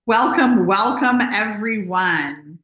Welcome, everyone.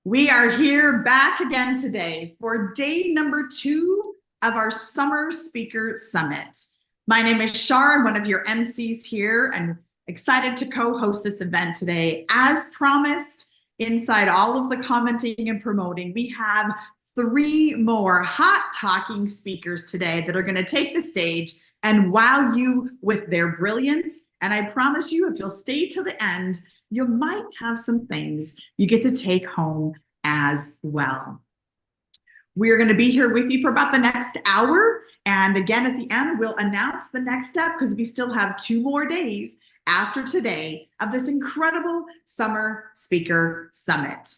We are here back again today for day number 2 of our Summer Speaker Summit. My name is Shar, one of your MCs here, and excited to co-host this event today. As promised, inside all of the commenting and promoting, we have 3 more hot-talking speakers today that are going to take the stage and wow you with their brilliance. And I promise you, if you'll stay till the end, you might have some things you get to take home as well. We're going to be here with you for about the next hour. And again, at the end, we'll announce the next step because we still have 2 more days after today of this incredible Summer Speaker Summit.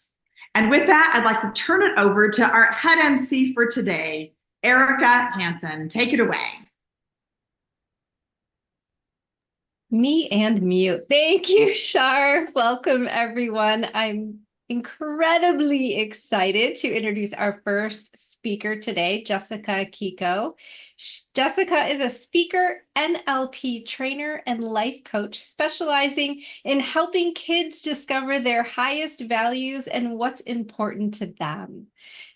And with that, I'd like to turn it over to our head MC for today, Erica Hansen. Take it away. Me and mute. Thank you, Shar. Welcome, everyone. I'm incredibly excited to introduce our first speaker today, Jessica Kiko. Jessica is a speaker, NLP trainer, and life coach specializing in helping kids discover their highest values and what's important to them.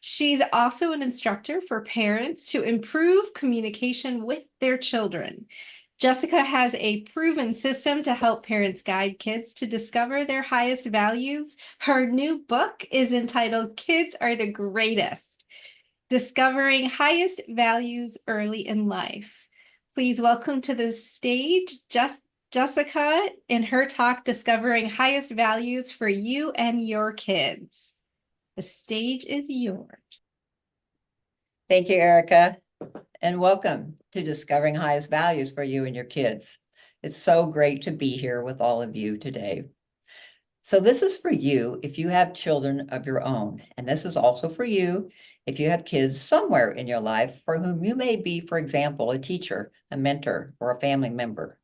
She's also an instructor for parents to improve communication with their children. Jessica has a proven system to help parents guide kids to discover their highest values. Her new book is entitled Kids Are the Greatest: Discovering Highest Values Early in Life. Please welcome to the stage Jessica in her talk, Discovering Highest Values for You and Your Kids. The stage is yours. Thank you, Erica. And welcome to Discovering Highest Values for You and Your Kids. It's so great to be here with all of you today. So this is for you if you have children of your own. And this is also for you if you have kids somewhere in your life for whom you may be, for example, a teacher, a mentor, or a family member.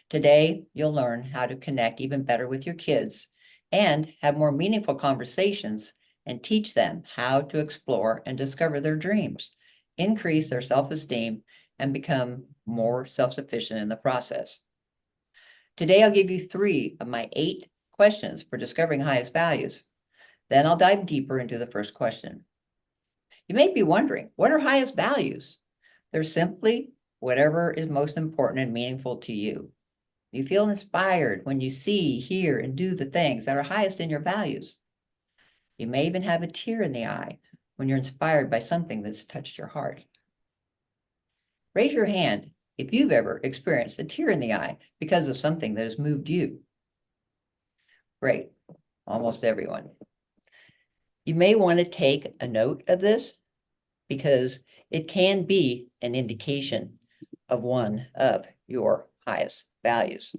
Today, you'll learn how to connect even better with your kids and have more meaningful conversations and teach them how to explore and discover their dreams, increase their self-esteem, and become more self-sufficient in the process. Today, I'll give you 3 of my 8 questions for discovering highest values. Then I'll dive deeper into the first question. You may be wondering, what are highest values? They're simply whatever is most important and meaningful to you. You feel inspired when you see, hear, and do the things that are highest in your values. You may even have a tear in the eye when you're inspired by something that's touched your heart. Raise your hand if you've ever experienced a tear in the eye because of something that has moved you. Great, almost everyone. You may want to take a note of this because it can be an indication of one of your highest values.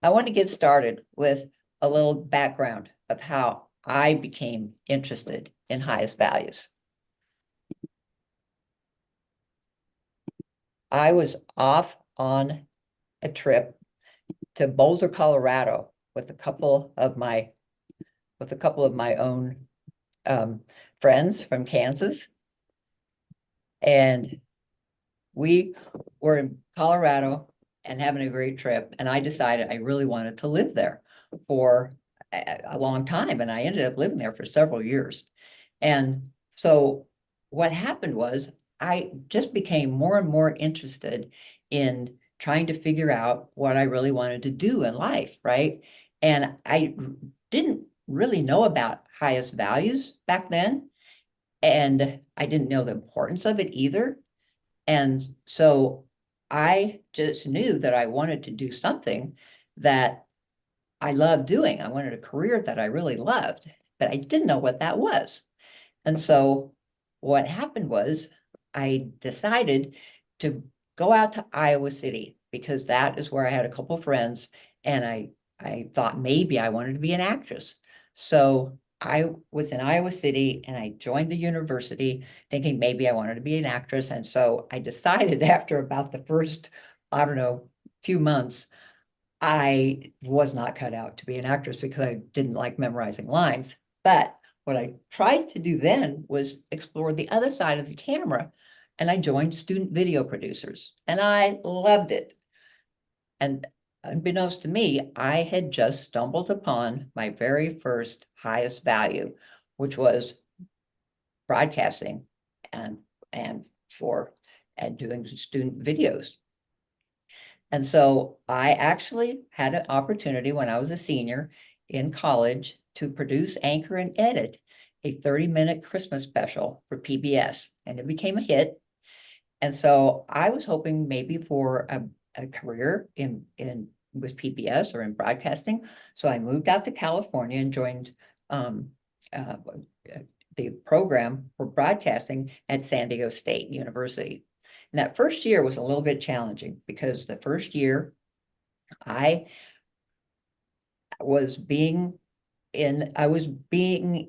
I want to get started with a little background of how I became interested in highest values. I was off on a trip to Boulder, Colorado with a couple of my own friends from Kansas. And we were in Colorado and having a great trip. And I decided I really wanted to live there for a long time. And I ended up living there for several years. And so what happened was I just became more and more interested in trying to figure out what I really wanted to do in life, right? And I didn't really know about highest values back then. And I didn't know the importance of it either. And so I just knew that I wanted to do something that I loved doing. I wanted a career that I really loved, but I didn't know what that was. And so what happened was I decided to go out to Iowa City because that is where I had a couple of friends, and I thought maybe I wanted to be an actress. So I was in Iowa City and I joined the university thinking maybe I wanted to be an actress. And so I decided after about the first, I don't know, few months, I was not cut out to be an actress because I didn't like memorizing lines. But what I tried to do then was explore the other side of the camera, and I joined student video producers, and I loved it. And unbeknownst to me, I had just stumbled upon my very first highest value, which was broadcasting and and for and doing student videos. And so I actually had an opportunity when I was a senior in college to produce, anchor, and edit a 30-minute Christmas special for PBS, and it became a hit. And so I was hoping maybe for a career in with PBS or in broadcasting. So I moved out to California and joined uh, the program for broadcasting at San Diego State University. And that first year was a little bit challenging because the first year I was being I was in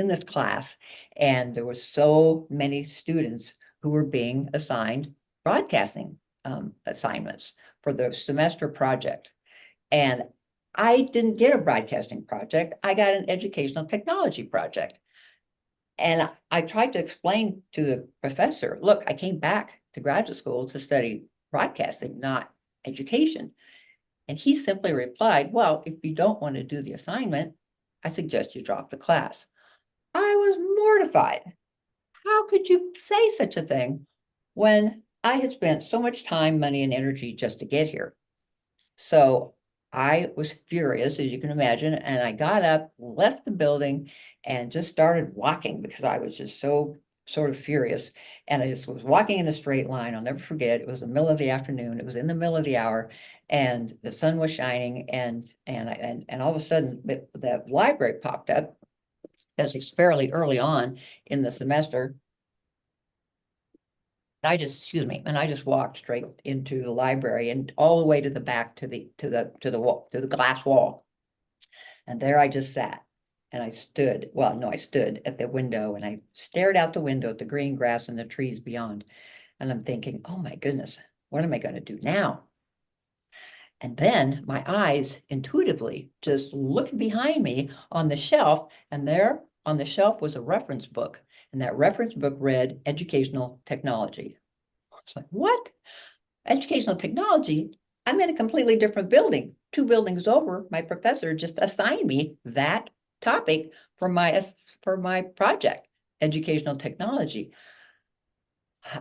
this class, and there were so many students who were being assigned broadcasting assignments for the semester project. And I didn't get a broadcasting project. I got an educational technology project. And I tried to explain to the professor, look, I came back to graduate school to study broadcasting, not education. And he simply replied, well, if you don't want to do the assignment, I suggest you drop the class. I was mortified. How could you say such a thing when I had spent so much time, money, and energy just to get here? So I was furious, as you can imagine, and I got up, left the building, and just started walking because I was just so sort of furious. And I just was walking in a straight line. I'll never forget. It was the middle of the afternoon. It was in the middle of the hour, and the sun was shining. And all of a sudden, the library popped up, as it's fairly early on in the semester. I just walked straight into the library and all the way to the back to the glass wall. And there I just sat, and I stood at the window, and I stared out the window at the green grass and the trees beyond. And I'm thinking, oh my goodness, what am I going to do now? And then my eyes intuitively just looked behind me on the shelf, and there on the shelf was a reference book. And that reference book read educational technology. It's like, what? Educational technology? I'm in a completely different building. 2 buildings over, my professor just assigned me that topic for my project, educational technology.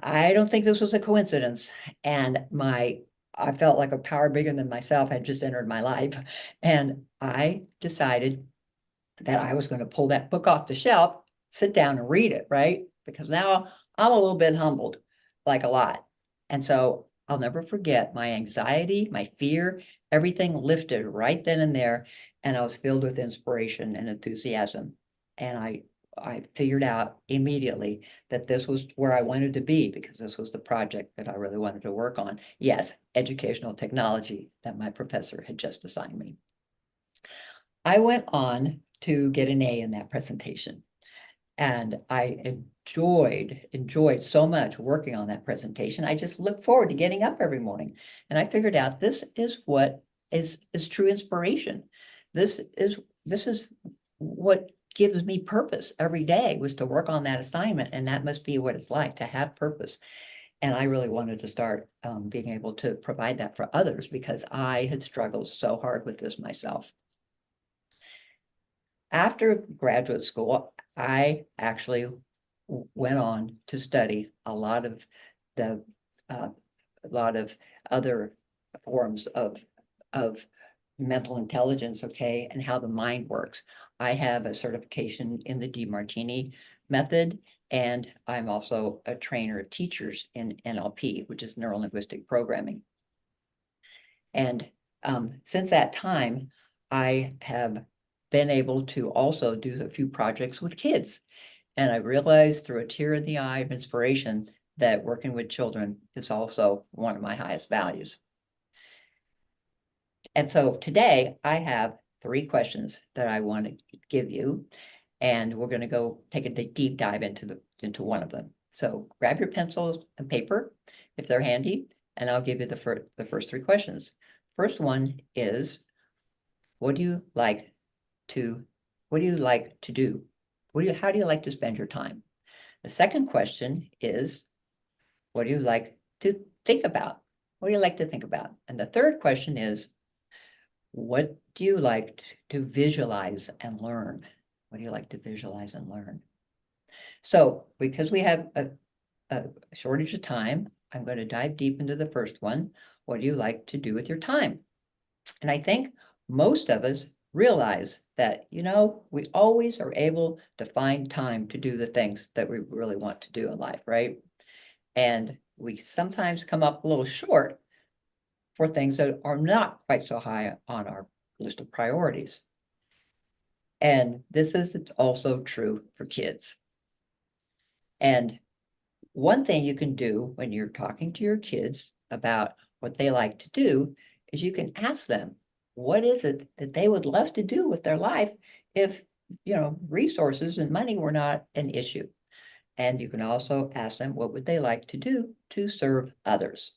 I don't think this was a coincidence. And I felt like a power bigger than myself had just entered my life. And I decided that I was going to pull that book off the shelf, sit down and read it, right? Because now I'm a little bit humbled, like a lot. And so I'll never forget my anxiety, my fear, everything lifted right then and there. And I was filled with inspiration and enthusiasm. And I figured out immediately that this was where I wanted to be, because this was the project that I really wanted to work on. Yes, educational technology that my professor had just assigned me. I went on to get an A in that presentation. And I enjoyed so much working on that presentation. I just looked forward to getting up every morning. And I figured out this is what is true inspiration. This is what gives me purpose every day, was to work on that assignment. And that must be what it's like to have purpose. And I really wanted to start being able to provide that for others, because I had struggled so hard with this myself. After graduate school, I actually went on to study a lot of other forms of mental intelligence, okay, and how the mind works. I have a certification in the DeMartini method, and I'm also a trainer of teachers in NLP, which is neuro linguistic programming. And since that time, I have been able to also do a few projects with kids. And I realized through a tear in the eye of inspiration that working with children is also one of my highest values. And so today I have 3 questions that I want to give you, and we're going to go take a deep dive into one of them. So grab your pencils and paper if they're handy, and I'll give you the first 3 questions. First one is, what do you like to what do you like to do? How do you like to spend your time? The second question is, what do you like to think about? What do you like to think about? And the third question is, what do you like to visualize and learn? What do you like to visualize and learn? So because we have a shortage of time, I'm going to dive deep into the first one. What do you like to do with your time? And I think most of us realize that, we always are able to find time to do the things that we really want to do in life, right? And we sometimes come up a little short for things that are not quite so high on our list of priorities. And this is also true for kids. And one thing you can do when you're talking to your kids about what they like to do is you can ask them, what is it that they would love to do with their life if, resources and money were not an issue? And you can also ask them, what would they like to do to serve others?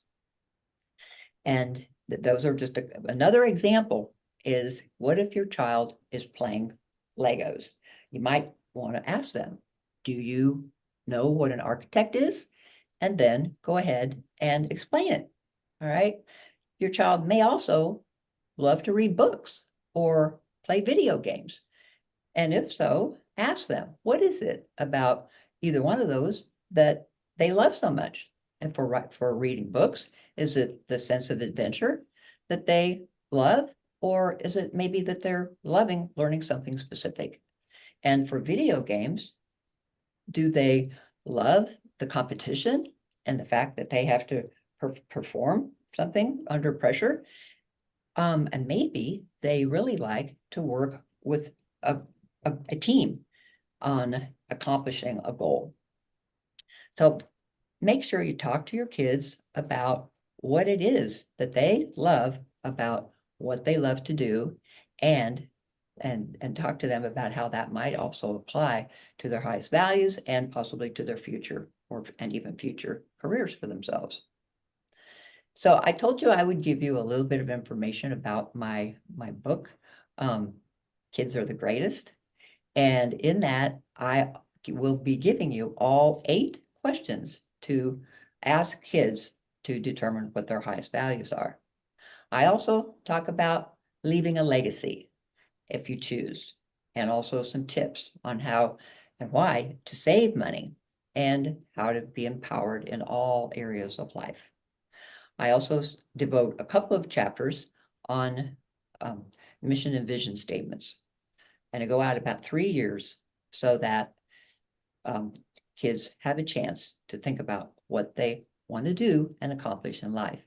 And those are just another example is, what if your child is playing Legos? You might want to ask them, do you know what an architect is? And then go ahead and explain it. All right. Your child may also love to read books or play video games. And if so, ask them, what is it about either one of those that they love so much? And for reading books, is it the sense of adventure that they love? Or is it maybe that they're loving learning something specific? And for video games, do they love the competition and the fact that they have to perform something under pressure? And maybe they really like to work with a team on accomplishing a goal. So make sure you talk to your kids about what it is that they love about what they love to do, and talk to them about how that might also apply to their highest values and possibly to their future and even future careers for themselves. So I told you I would give you a little bit of information about my book, Kids Are the Greatest. And in that, I will be giving you all 8 questions to ask kids to determine what their highest values are. I also talk about leaving a legacy if you choose, and also some tips on how and why to save money and how to be empowered in all areas of life. I also devote a couple of chapters on mission and vision statements, and I go out about 3 years so that kids have a chance to think about what they want to do and accomplish in life.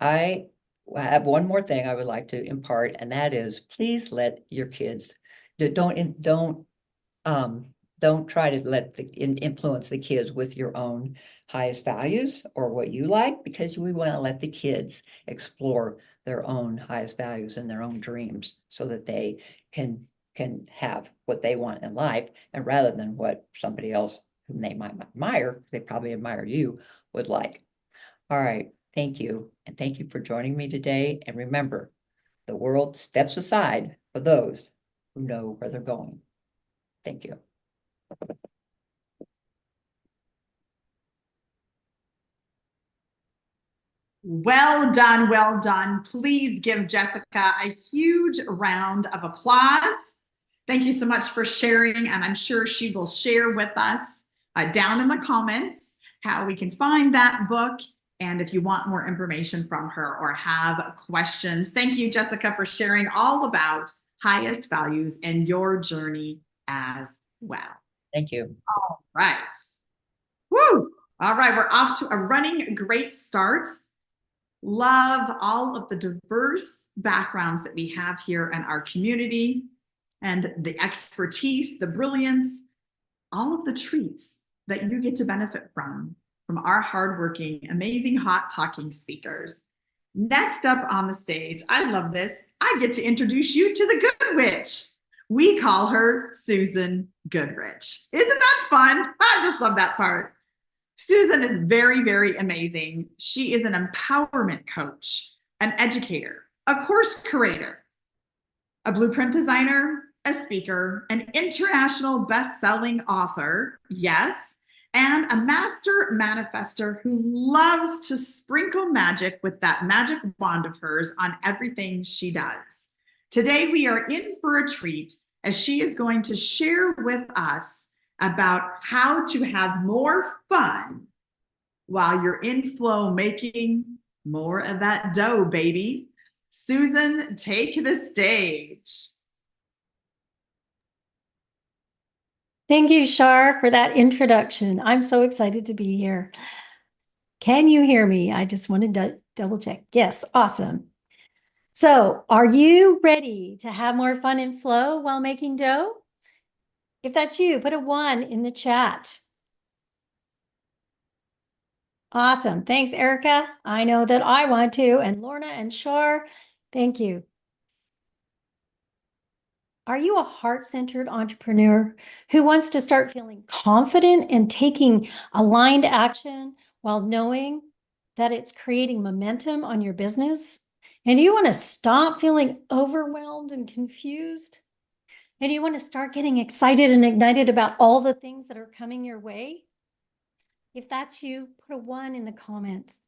I have one more thing I would like to impart, and that is, please let your kids don't try to influence the kids with your own highest values or what you like, because we want to let the kids explore their own highest values and their own dreams so that they can have what they want in life, and rather than what somebody else whom they might admire, they probably admire you, would like. All right. Thank you. And thank you for joining me today. And remember, the world steps aside for those who know where they're going. Thank you. Well done, well done. Please give Jessica a huge round of applause. Thank you so much for sharing, and I'm sure she will share with us down in the comments how we can find that book, and if you want more information from her or have questions. Thank you, Jessica, for sharing all about highest values and your journey as well. Thank you. All right. Woo! All right, we're off to a running great start. Love all of the diverse backgrounds that we have here in our community, and the expertise, the brilliance, all of the treats that you get to benefit from our hardworking, amazing, hot talking speakers. Next up on the stage, I love this, I get to introduce you to the Good Witch. We call her Susan Goodrich. Isn't that fun? I just love that part. Susan is very, very amazing. She is an empowerment coach, an educator, a course curator, a blueprint designer, a speaker, an international best-selling author, yes, and a master manifester who loves to sprinkle magic with that magic wand of hers on everything she does. Today, we are in for a treat as she is going to share with us about how to have more fun while you're in flow making more of that dough, baby. Susan, take the stage. Thank you, Shar, for that introduction. I'm so excited to be here. Can you hear me? I just wanted to double check. Yes, awesome. So, are you ready to have more fun and flow while making dough? If that's you, put a 1 in the chat. Awesome. Thanks, Erica. I know that I want to. And Lorna and Shar, thank you. Are you a heart-centered entrepreneur who wants to start feeling confident and taking aligned action while knowing that it's creating momentum on your business? And do you want to stop feeling overwhelmed and confused? And do you want to start getting excited and ignited about all the things that are coming your way? If that's you, put a 1 in the comments.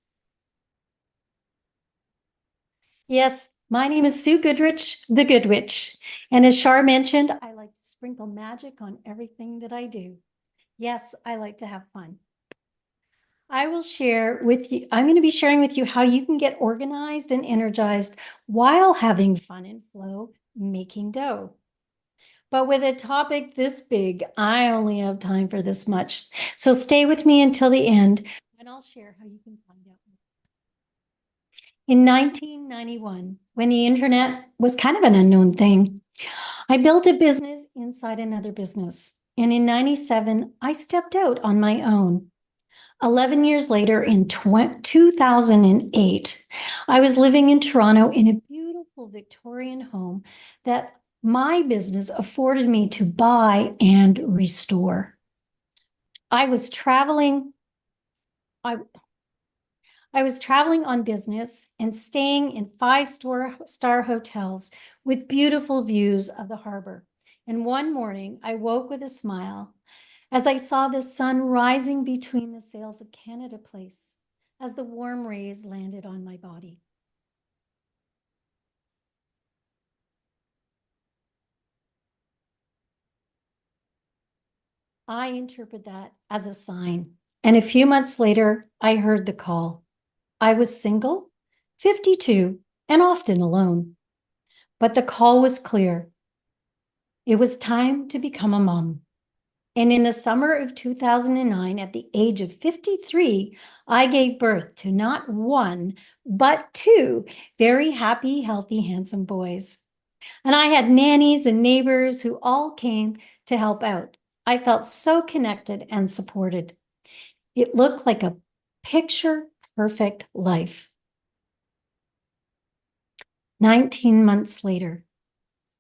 Yes, my name is Sue Goodrich, the Good Witch. And as Shar mentioned, I like to sprinkle magic on everything that I do. Yes, I like to have fun. I will share with you, I'm going to be sharing with you how you can get organized and energized while having fun and flow making dough. But with a topic this big, I only have time for this much. So stay with me until the end, and I'll share how you can find out more. In 1991, when the internet was kind of an unknown thing, I built a business inside another business. And in 97, I stepped out on my own. 11 years later, in 2008, I was living in Toronto in a beautiful Victorian home that my business afforded me to buy and restore. I was traveling on business and staying in 5-star hotels with beautiful views of the harbor. And one morning, I woke with a smile as I saw the sun rising between the sails of Canada Place as the warm rays landed on my body. I interpret that as a sign. And a few months later, I heard the call. I was single, 52, and often alone. But the call was clear. It was time to become a mom. And in the summer of 2009, at the age of 53, I gave birth to not 1, but 2 very happy, healthy, handsome boys. And I had nannies and neighbors who all came to help out. I felt so connected and supported. It looked like a picture-perfect life. 19 months later,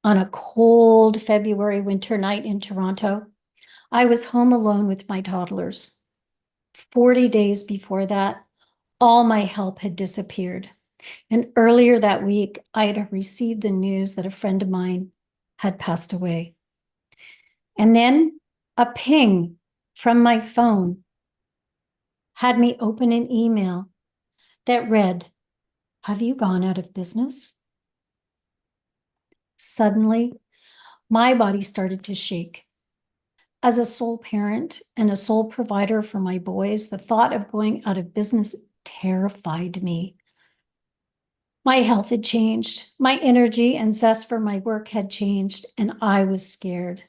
on a cold February winter night in Toronto, I was home alone with my toddlers. 40 days before that, all my help had disappeared. And earlier that week, I had received the news that a friend of mine had passed away. And then a ping from my phone had me open an email that read, "Have you gone out of business?" Suddenly, my body started to shake. As a sole parent and a sole provider for my boys, the thought of going out of business terrified me. My health had changed, my energy and zest for my work had changed, and I was scared.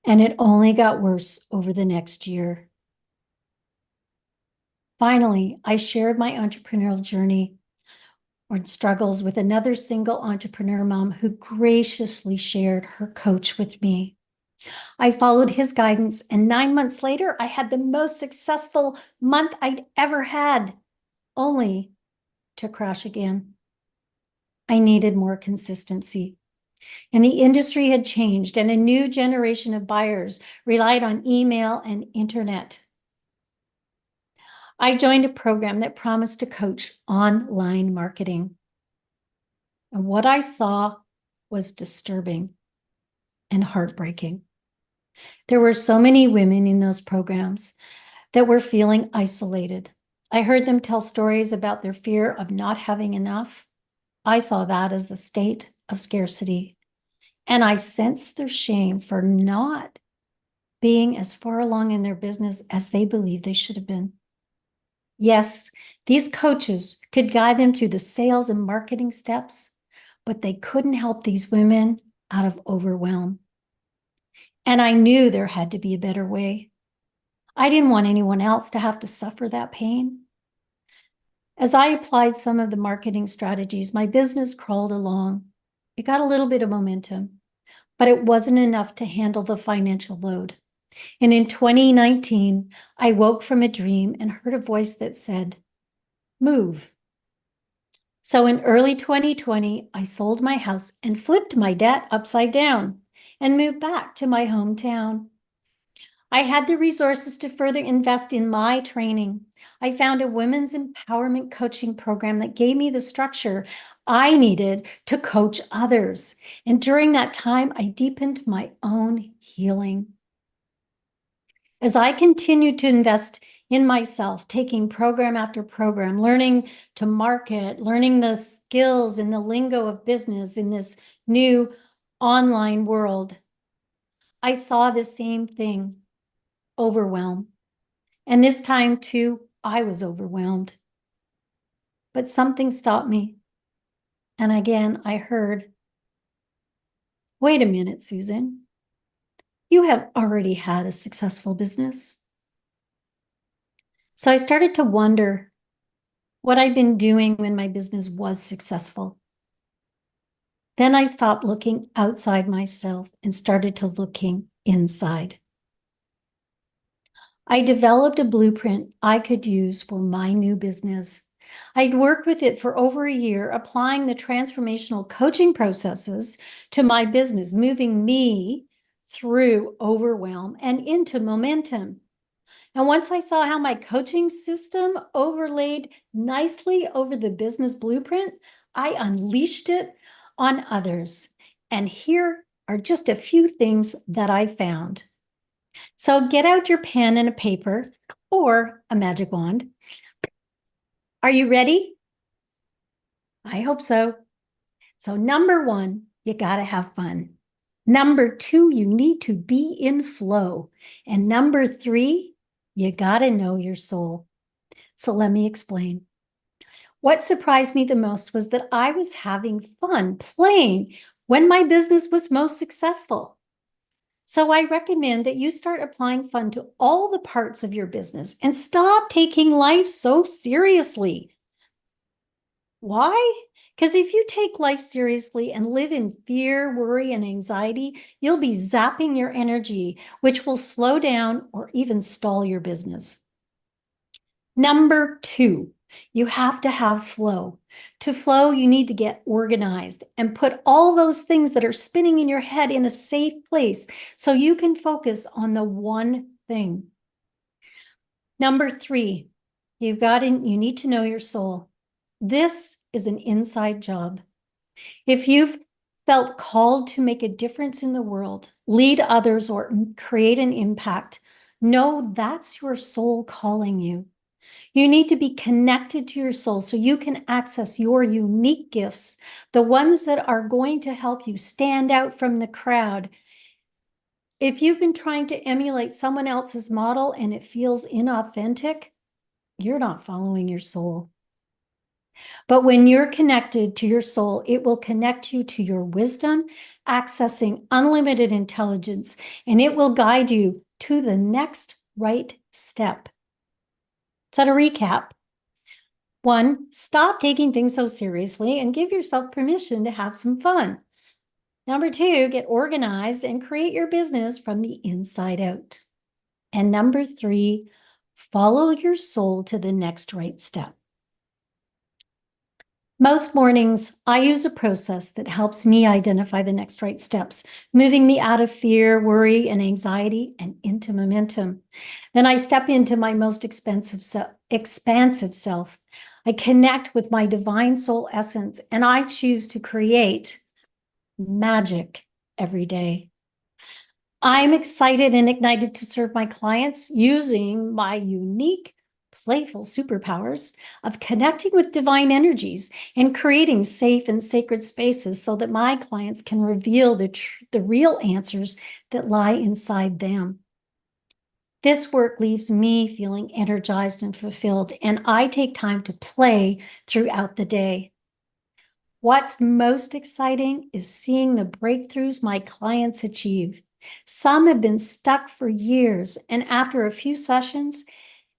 And it only got worse over the next year. Finally, I shared my entrepreneurial journey or struggles with another single entrepreneur mom who graciously shared her coach with me. I followed his guidance, and 9 months later, I had the most successful month I'd ever had, only to crash again. I needed more consistency. And the industry had changed, and a new generation of buyers relied on email and internet. I joined a program that promised to coach online marketing. And what I saw was disturbing and heartbreaking. There were so many women in those programs that were feeling isolated. I heard them tell stories about their fear of not having enough. I saw that as the state of scarcity. And I sensed their shame for not being as far along in their business as they believed they should have been. Yes, these coaches could guide them through the sales and marketing steps, but they couldn't help these women out of overwhelm. And I knew there had to be a better way. I didn't want anyone else to have to suffer that pain. As I applied some of the marketing strategies, my business crawled along. It got a little bit of momentum, but it wasn't enough to handle the financial load. And in 2019, I woke from a dream and heard a voice that said, move. So in early 2020, I sold my house and flipped my debt upside down and moved back to my hometown. I had the resources to further invest in my training. I found a women's empowerment coaching program that gave me the structure I needed to coach others. And during that time, I deepened my own healing. As I continued to invest in myself, taking program after program, learning to market, learning the skills and the lingo of business in this new online world, I saw the same thing, overwhelm. And this time too, I was overwhelmed. But something stopped me. And again, I heard, wait a minute, Susan. You have already had a successful business. So I started to wonder what I'd been doing when my business was successful. Then I stopped looking outside myself and started to looking inside. I developed a blueprint I could use for my new business. I'd worked with it for over a year, applying the transformational coaching processes to my business, moving me through overwhelm and into momentum. And once I saw how my coaching system overlaid nicely over the business blueprint, I unleashed it on others. And here are just a few things that I found. So get out your pen and a paper or a magic wand. Are you ready? I hope so. So number one, you got to have fun. Number two, you need to be in flow. And number three, you got to know your soul. So let me explain. What surprised me the most was that I was having fun playing when my business was most successful. So I recommend that you start applying fun to all the parts of your business and stop taking life so seriously. Why? Because if you take life seriously and live in fear, worry, and anxiety, you'll be zapping your energy, which will slow down or even stall your business. Number two, you have to have flow. To flow, you need to get organized and put all those things that are spinning in your head in a safe place so you can focus on the one thing. Number three, you need to know your soul. This is an inside job. If you've felt called to make a difference in the world, lead others, or create an impact, know that's your soul calling you. You need to be connected to your soul so you can access your unique gifts, the ones that are going to help you stand out from the crowd. If you've been trying to emulate someone else's model and it feels inauthentic, you're not following your soul. But when you're connected to your soul, it will connect you to your wisdom, accessing unlimited intelligence, and it will guide you to the next right step. So to recap, 1, stop taking things so seriously and give yourself permission to have some fun. Number 2, get organized and create your business from the inside out. And number 3, follow your soul to the next right step. Most mornings, I use a process that helps me identify the next right steps, moving me out of fear, worry, and anxiety and into momentum. Then I step into my most expansive self. I connect with my divine soul essence, and I choose to create magic every day. I'm excited and ignited to serve my clients using my unique, playful superpowers of connecting with divine energies and creating safe and sacred spaces so that my clients can reveal the real answers that lie inside them. This work leaves me feeling energized and fulfilled, and I take time to play throughout the day. What's most exciting is seeing the breakthroughs my clients achieve. Some have been stuck for years, and after a few sessions,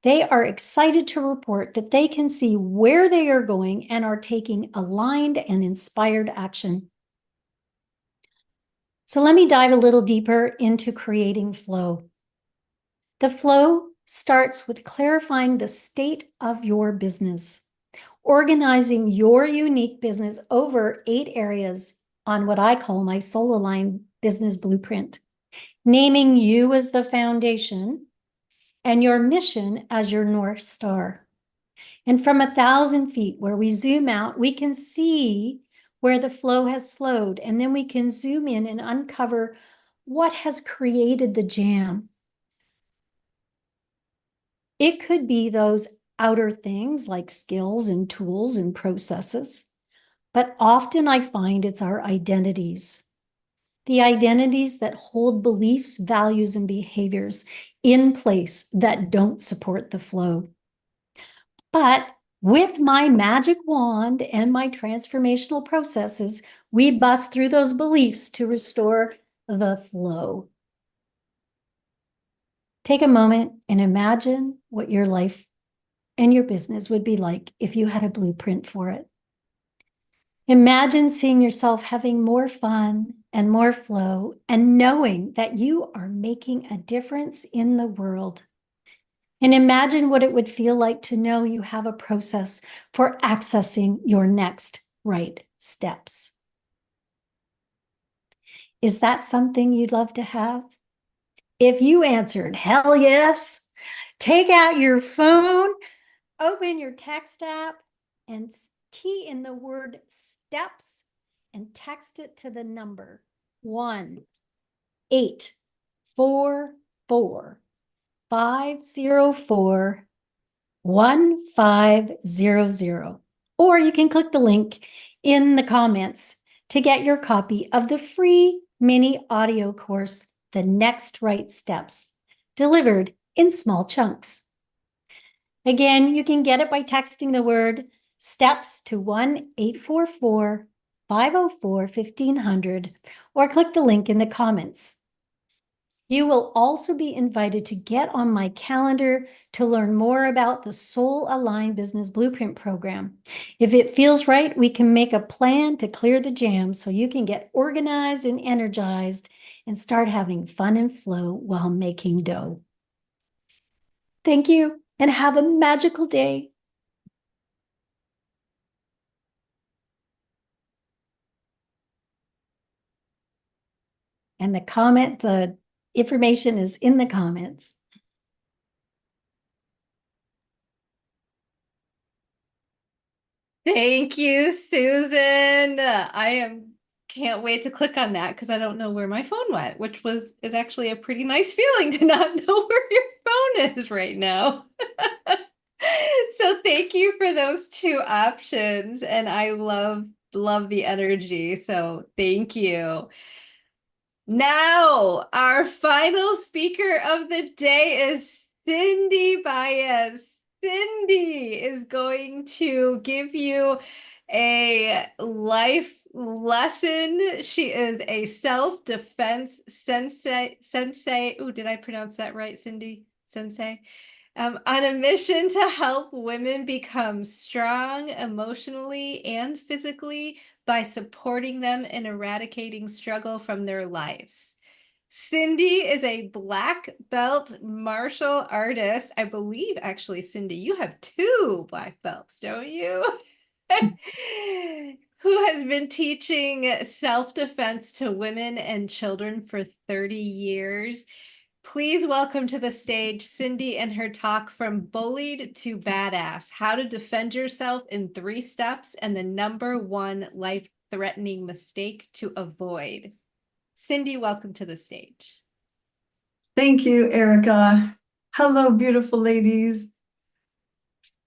they are excited to report that they can see where they are going and are taking aligned and inspired action. So let me dive a little deeper into creating flow. The flow starts with clarifying the state of your business, organizing your unique business over 8 areas on what I call my soul aligned business blueprint, naming you as the foundation and your mission as your North Star. And from 1,000 feet, where we zoom out, we can see where the flow has slowed, and then we can zoom in and uncover what has created the jam. It could be those outer things like skills and tools and processes, but often I find it's our identities. The identities that hold beliefs, values, and behaviors in place that don't support the flow. But with my magic wand and my transformational processes, we bust through those beliefs to restore the flow. Take a moment and imagine what your life and your business would be like if you had a blueprint for it. Imagine seeing yourself having more fun and more flow and knowing that you are making a difference in the world. And imagine what it would feel like to know you have a process for accessing your next right steps. Is that something you'd love to have? If you answered hell yes, take out your phone, open your text app, and key in the word steps and text it to the number 1-844-504-1500. Or you can click the link in the comments to get your copy of the free mini audio course, The Next Right Steps, delivered in small chunks. Again, you can get it by texting the word steps to 1-844-504-1500 or click the link in the comments. You will also be invited to get on my calendar to learn more about the Soul Aligned Business Blueprint program. If it feels right, we can make a plan to clear the jam so you can get organized and energized and start having fun and flow while making dough. Thank you and have a magical day. And the information is in the comments. Thank you, Susan. Can't wait to click on that because I don't know where my phone went, which is actually a pretty nice feeling to not know where your phone is right now. So thank you for those 2 options, and I love the energy. So thank you. Now, our final speaker of the day is Cindy Baez. Cindy is going to give you a life lesson. She is a self-defense sensei. Oh, did I pronounce that right, Cindy? Sensei? On a mission to help women become strong emotionally and physically by supporting them in eradicating struggle from their lives. Cindy is a black belt martial artist. I believe, actually, Cindy, you have 2 black belts, don't you? Who has been teaching self-defense to women and children for 30 years. Please welcome to the stage Cindy and her talk From Bullied to Badass, How to Defend Yourself in 3 Steps and the #1 Life life-threatening mistake to avoid. Cindy, welcome to the stage. Thank you, Erica. Hello, beautiful ladies.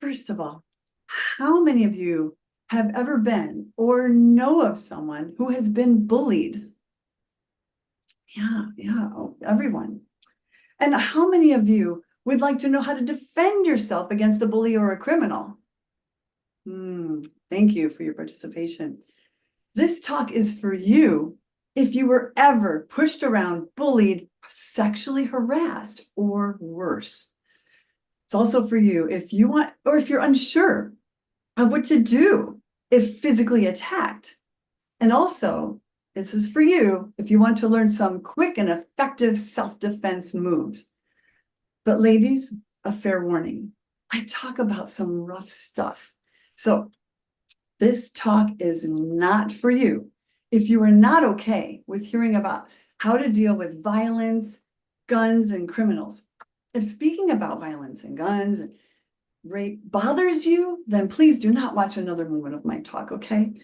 First of all, how many of you have ever been or know of someone who has been bullied? Yeah, everyone. And how many of you would like to know how to defend yourself against a bully or a criminal? Thank you for your participation. This talk is for you if you were ever pushed around, bullied, sexually harassed, or worse. It's also for you if you want, or if you're unsure of what to do if physically attacked. And also, this is for you if you want to learn some quick and effective self-defense moves. But ladies, a fair warning, I talk about some rough stuff. So this talk is not for you if you are not okay with hearing about how to deal with violence, guns, and criminals. If speaking about violence and guns and rape bothers you, then please do not watch another moment of my talk, okay?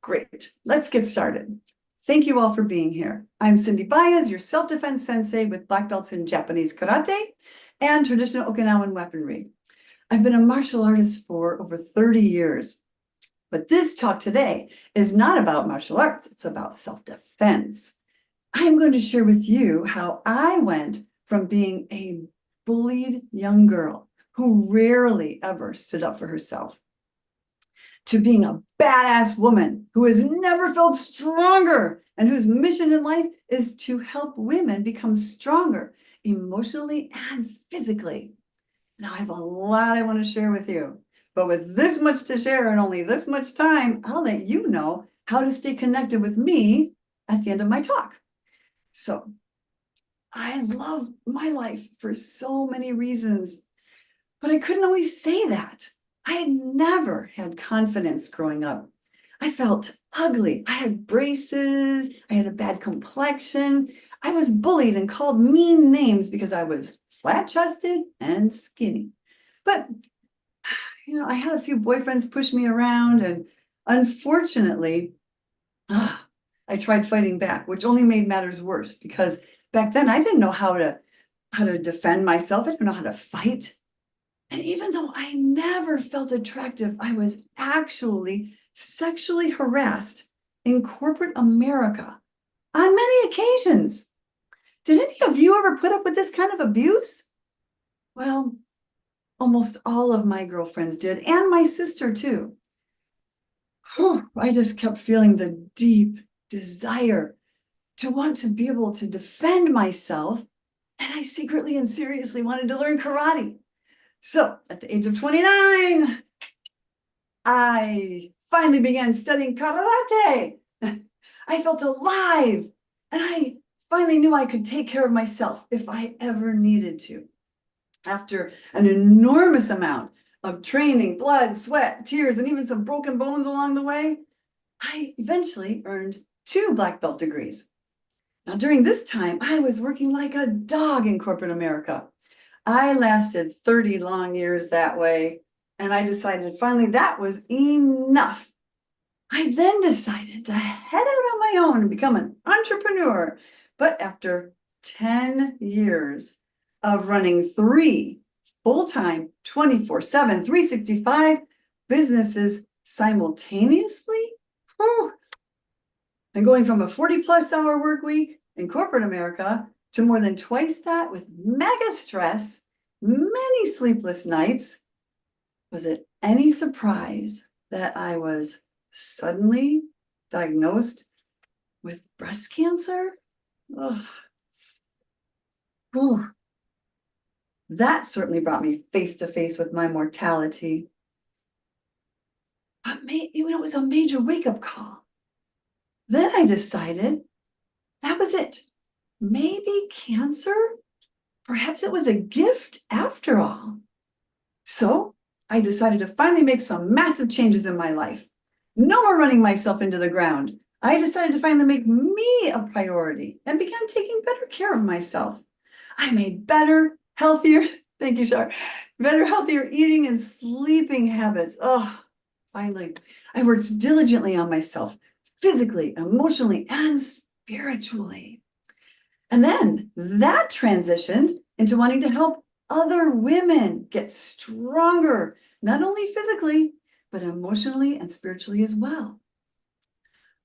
Great, let's get started. Thank you all for being here. I'm Cindy Baez, your self-defense sensei with black belts in Japanese karate and traditional Okinawan weaponry. I've been a martial artist for over 30 years. But this talk today is not about martial arts, it's about self-defense. I'm going to share with you how I went from being a bullied young girl who rarely ever stood up for herself to being a badass woman who has never felt stronger and whose mission in life is to help women become stronger emotionally and physically. Now, I have a lot I want to share with you. But with this much to share and only this much time, I'll let you know how to stay connected with me at the end of my talk. So I love my life for so many reasons, but I couldn't always say that. I had never had confidence growing up. I felt ugly. I had braces. I had a bad complexion. I was bullied and called mean names because I was flat-chested and skinny. But I had a few boyfriends push me around, and unfortunately, I tried fighting back, which only made matters worse because back then I didn't know how to defend myself. I didn't know how to fight. And even though I never felt attractive, I was actually sexually harassed in corporate America on many occasions. Did any of you ever put up with this kind of abuse? Well, almost all of my girlfriends did, and my sister too. I just kept feeling the deep desire to want to be able to defend myself, and I secretly and seriously wanted to learn karate. So at the age of 29, I finally began studying karate. I felt alive, and I finally knew I could take care of myself if I ever needed to. After an enormous amount of training, blood, sweat, tears, and even some broken bones along the way, I eventually earned 2 black belt degrees. Now, during this time, I was working like a dog in corporate America. I lasted 30 long years that way, and I decided finally that was enough. I then decided to head out on my own and become an entrepreneur. But after 10 years of running 3 full-time, 24/7, 365 businesses simultaneously, and going from a 40+ hour work week in corporate America to more than twice that with mega stress, many sleepless nights, was it any surprise that I was suddenly diagnosed with breast cancer? That certainly brought me face to face with my mortality. But it was a major wake-up call. Then I decided that was it. Maybe cancer? Perhaps it was a gift after all. So I decided to finally make some massive changes in my life. No more running myself into the ground. I decided to finally make me a priority and began taking better care of myself. I made better, healthier, thank you, Shar, better, healthier eating and sleeping habits. Finally, I worked diligently on myself, physically, emotionally, and spiritually. And then that transitioned into wanting to help other women get stronger, not only physically, but emotionally and spiritually as well.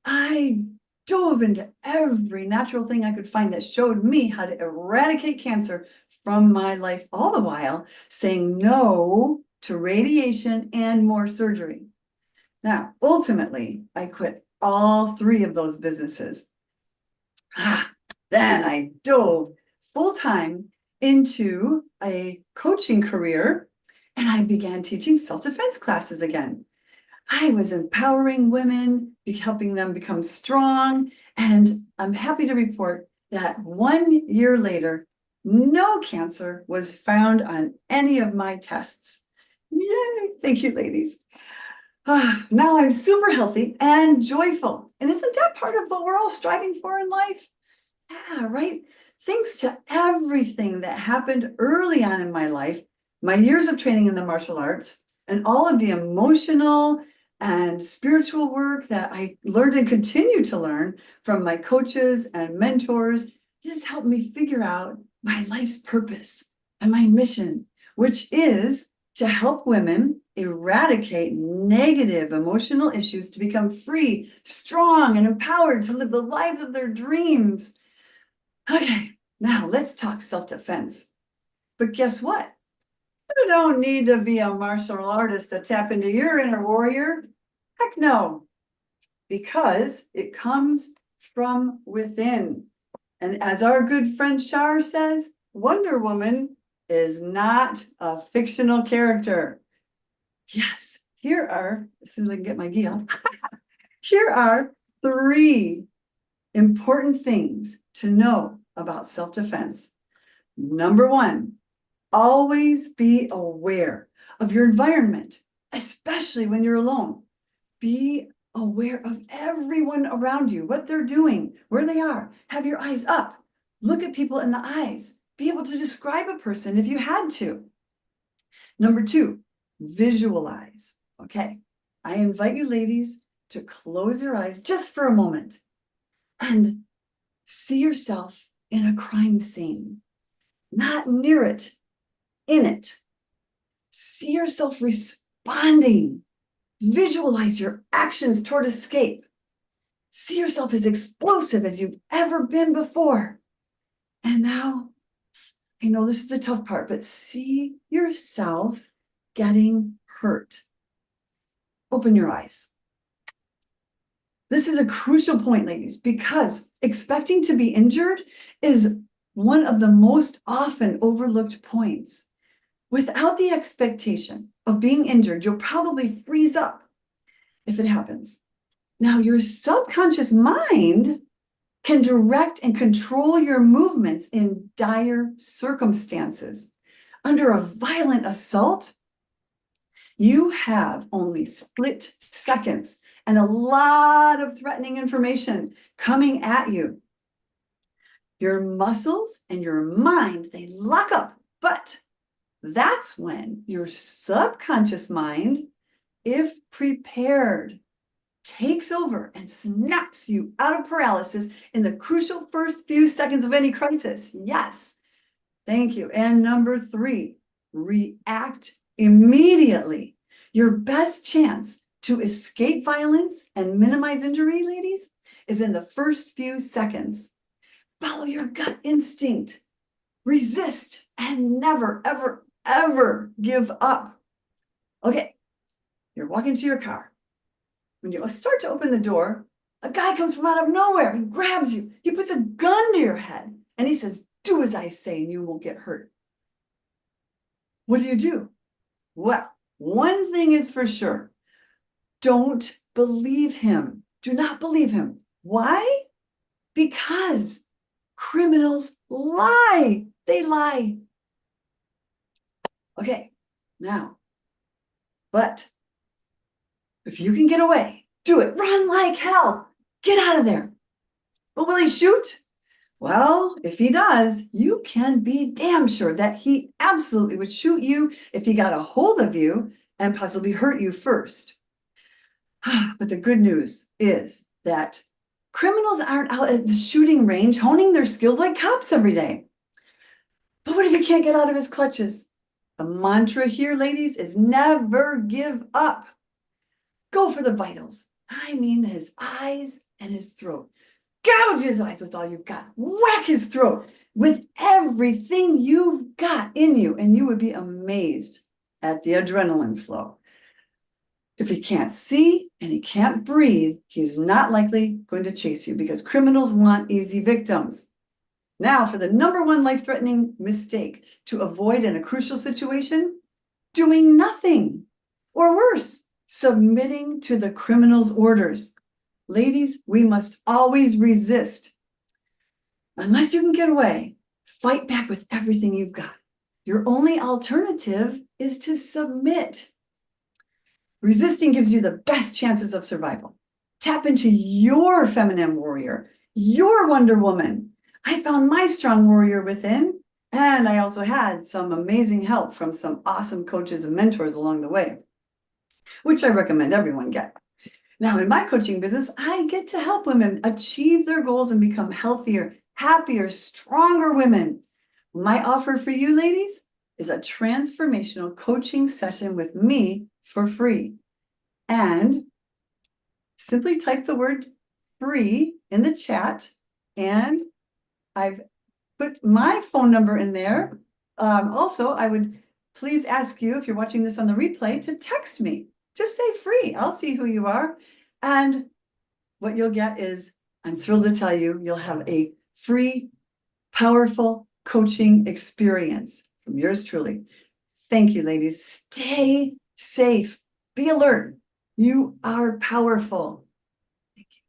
I dove into every natural thing I could find that showed me how to eradicate cancer from my life, all the while saying no to radiation and more surgery. Now, ultimately, I quit all three of those businesses. Then I dove full-time into a coaching career, and I began teaching self-defense classes again. I was empowering women, helping them become strong, and I'm happy to report that 1 year later, no cancer was found on any of my tests. Yay! Thank you, ladies. Now I'm super healthy and joyful. And isn't that part of what we're all striving for in life? Yeah, right? Thanks to everything that happened early on in my life, my years of training in the martial arts, and all of the emotional and spiritual work that I learned and continue to learn from my coaches and mentors, this has helped me figure out my life's purpose and my mission, which is to help women eradicate negative emotional issues to become free, strong, and empowered to live the lives of their dreams. Okay, now let's talk self-defense. But guess what? You don't need to be a martial artist to tap into your inner warrior. Heck no, because it comes from within. And as our good friend Shar says, Wonder Woman is not a fictional character. Yes, here are, as soon as I can get my gi off, here are 3 important things to know about self-defense. Number 1, always be aware of your environment, especially when you're alone. Be aware of everyone around you, what they're doing, where they are. Have your eyes up. Look at people in the eyes. Be able to describe a person if you had to. Number 2, visualize. Okay, I invite you ladies to close your eyes just for a moment and see yourself in a crime scene, not near it, in it. See yourself responding. Visualize your actions toward escape. See yourself as explosive as you've ever been before. And now, I know this is the tough part, but see yourself getting hurt. Open your eyes. This is a crucial point, ladies, because expecting to be injured is one of the most often overlooked points. Without the expectation of being injured, you'll probably freeze up if it happens. Now, your subconscious mind can direct and control your movements in dire circumstances. Under a violent assault, you have only split seconds and a lot of threatening information coming at you. Your muscles and your mind, they lock up, but that's when your subconscious mind, if prepared, takes over and snaps you out of paralysis in the crucial first few seconds of any crisis. Yes, thank you. And number 3, react immediately. Your best chance to escape violence and minimize injury, ladies, is in the first few seconds. Follow your gut instinct. Resist and never, ever, ever give up. Okay, you're walking to your car. When you start to open the door, a guy comes from out of nowhere and grabs you. He puts a gun to your head and he says, "Do as I say and you won't get hurt." What do? Well, one thing is for sure. Don't believe him. Do not believe him. Why? Because criminals lie. They lie. Okay, now, but if you can get away, do it. Run like hell. Get out of there. But will he shoot? Well, if he does, you can be damn sure that he absolutely would shoot you if he got a hold of you and possibly hurt you first. But the good news is that criminals aren't out at the shooting range honing their skills like cops every day. But what if you can't get out of his clutches? The mantra here, ladies, is never give up. Go for the vitals. I mean his eyes and his throat. Gouge his eyes with all you've got. Whack his throat with everything you've got in you, and you would be amazed at the adrenaline flow. If he can't see and he can't breathe, he's not likely going to chase you because criminals want easy victims. Now, for the number one life-threatening mistake to avoid in a crucial situation, doing nothing, or worse, submitting to the criminal's orders. Ladies, we must always resist. Unless you can get away, fight back with everything you've got. Your only alternative is to submit. Resisting gives you the best chances of survival. Tap into your feminine warrior, your Wonder Woman. I found my strong warrior within, and I also had some amazing help from some awesome coaches and mentors along the way, which I recommend everyone get. Now, in my coaching business, I get to help women achieve their goals and become healthier, happier, stronger women. My offer for you, ladies, is a transformational coaching session with me for free. And simply type the word free in the chat, and I've put my phone number in there. Also, I would please ask you, if you're watching this on the replay, to text me. Just say free. I'll see who you are. And what you'll get is, I'm thrilled to tell you, you'll have a free, powerful coaching experience from yours truly. Thank you, ladies. Stay safe. Be alert. You are powerful. Thank you.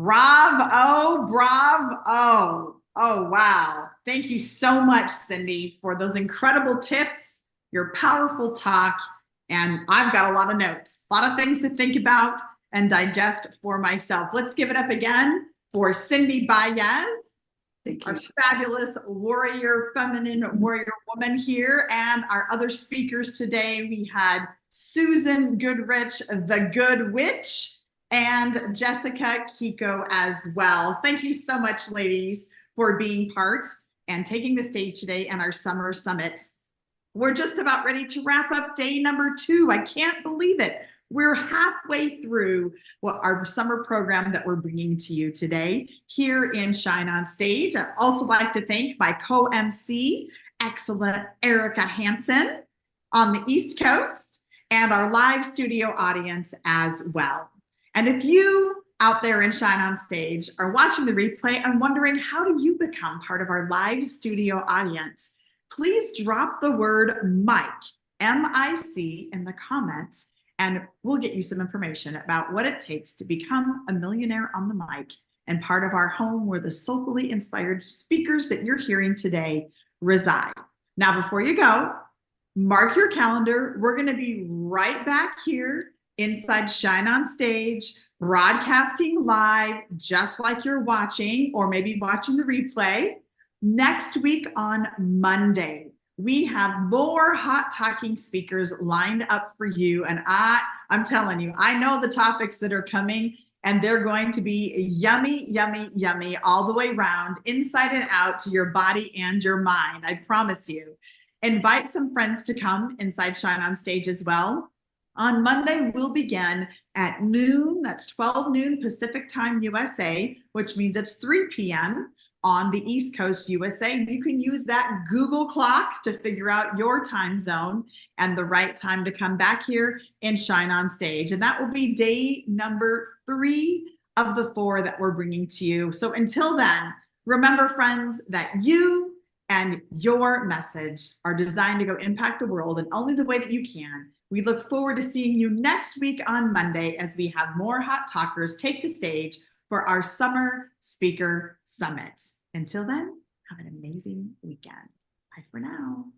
Bravo, bravo. Oh, wow. Thank you so much, Cindy, for those incredible tips, your powerful talk. And I've got a lot of notes, a lot of things to think about and digest for myself. Let's give it up again for Cindy Baez, our fabulous warrior, feminine warrior woman here. And our other speakers today, we had Susan Goodrich, the Good Witch, and Jessica Kiko as well. Thank you so much, ladies, for being part and taking the stage today in our summer summit. We're just about ready to wrap up day number 2. I can't believe it. We're halfway through our summer program that we're bringing to you today here in Shine on Stage. I'd also like to thank my co-MC, excellent Erica Hansen on the East Coast, and our live studio audience as well. And if you out there in Shine on Stage are watching the replay and wondering, how do you become part of our live studio audience? Please drop the word mic, M-I-C, in the comments, and we'll get you some information about what it takes to become a millionaire on the mic and part of our home where the soulfully inspired speakers that you're hearing today reside. Now, before you go, mark your calendar. We're going to be right back here inside Shine on Stage, broadcasting live, just like you're watching, or maybe watching the replay. Next week on Monday, we have more hot talking speakers lined up for you. And I'm telling you, I know the topics that are coming, and they're going to be yummy, yummy, yummy all the way around, inside and out, to your body and your mind. I promise you. Invite some friends to come inside Shine on Stage as well. On Monday, we'll begin at noon. That's 12 noon Pacific time USA, which means it's 3 p.m. on the East Coast USA. You can use that Google clock to figure out your time zone and the right time to come back here and Shine on Stage. And that will be day number 3 of the 4 that we're bringing to you. So until then, remember, friends, that you and your message are designed to go impact the world in only the way that you can. We look forward to seeing you next week on Monday as we have more hot talkers take the stage for our Summer Speaker Summit. Until then, have an amazing weekend. Bye for now.